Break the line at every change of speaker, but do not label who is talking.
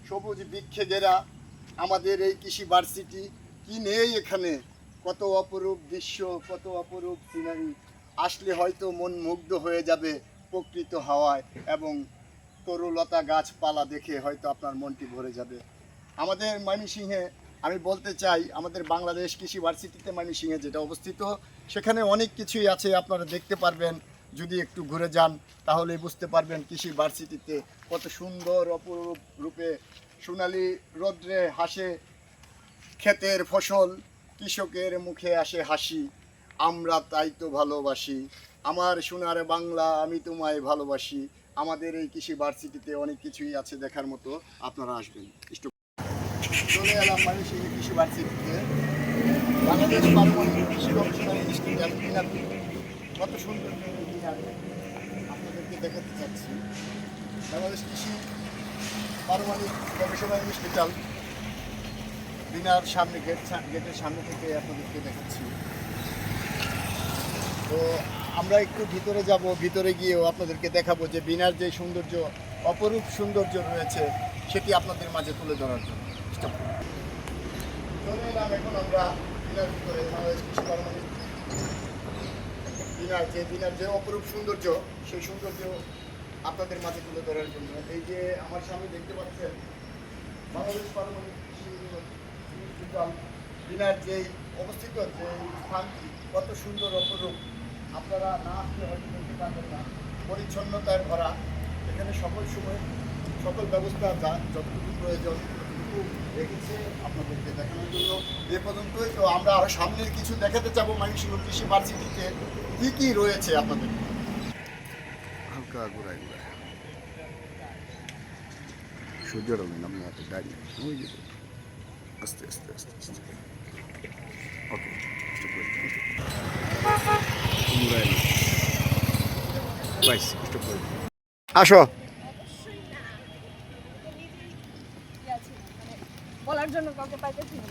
সবুজ বৃক্ষে ঘেরা আমাদের এই কৃষি ভার্সিটি, কি নেই এখানে, কত অপরূপ দৃশ্য, কত অপরূপ সিনারি। আসলে হয়তো মন মুগ্ধ হয়ে যাবে প্রকৃত হাওয়ায় এবং তরুলতা গাছপালা দেখে হয়তো আপনার মনটি ভরে যাবে। আমাদের ময়মনসিংহে আমি বলতে চাই, আমাদের বাংলাদেশ কৃষি ভার্সিটিতে ময়মনসিংহে যেটা অবস্থিত, সেখানে অনেক কিছুই আছে, আপনারা দেখতে পারবেন। যদি একটু ঘুরে যান তাহলে বুঝতে পারবেন কৃষি ভার্সিটিতে কত সুন্দর অপরূপ রূপে সোনালি রৌদ্রে হাসে ক্ষেতের ফসল, কৃষকের মুখে আসে হাসি। আমরা তাই তো ভালোবাসি, আমার সোনার বাংলা, আমি তোমায় ভালোবাসি। আমাদের এই কৃষি ভার্সিটিতে অনেক কিছুই আছে দেখার মতো, আপনারা আসবেন। চলে এলাম ময়মনসিংহ কৃষি ভার্সিটিতে। বাংলাদেশ পারমাণবিক কৃষি গবেষণা ইনস্টিটিউট বিনাপুর, কত সুন্দর আপনাদেরকে দেখাতে চাচ্ছি। বাংলাদেশ কৃষি পারমাণবিক গবেষণা ইনস্টিটিউট বিনার সামনে গেটের সামনে থেকে আপনাদেরকে দেখাচ্ছি। তো আমরা একটু ভিতরে যাব, ভিতরে গিয়েও আপনাদেরকে দেখাবো যে বিনার যে সৌন্দর্য, অপরূপ সৌন্দর্য রয়েছে, সেটি আপনাদের মাঝে তুলে ধরার জন্য চলে এলাম। এখন আমরা বিনার ভিতরে বাংলাদেশ কৃষি পারমাণবিক বিনার যে অপরূপ সৌন্দর্য, সেই সৌন্দর্য আপনাদের মাঝে তুলে ধরার জন্য। এই যে আমার সামনে দেখতে পাচ্ছেন বাংলাদেশ পারমাণবিক কৃষি ইনস্টিটিউট বিনার যে অবস্থিত যে স্থানটি, কত সুন্দর অপরূপ, আপনারা না আসলে হয়তো দেখতে পারবেন না। পরিচ্ছন্নতায় ভরা, এখানে সকল সময় সকল ব্যবস্থা যা যতটুকু প্রয়োজন রেখেছে আপনাদেরকে দেখানোর জন্য। এ পর্যন্তই। তো আমরা আরও সামনের কিছু দেখাতে চাবো ময়মনসিংহ কৃষি ভার্সিটিতে কী কী রয়েছে আপনাদের। হালকা ঘোরায় ঘোরায় সূর্যের আমি হাতে গাড়ি ওই যে আস্তে আস্তে আস্তে আস্তে ওকে আসো।
বলার জন্য কাউকে পাইতেছি না।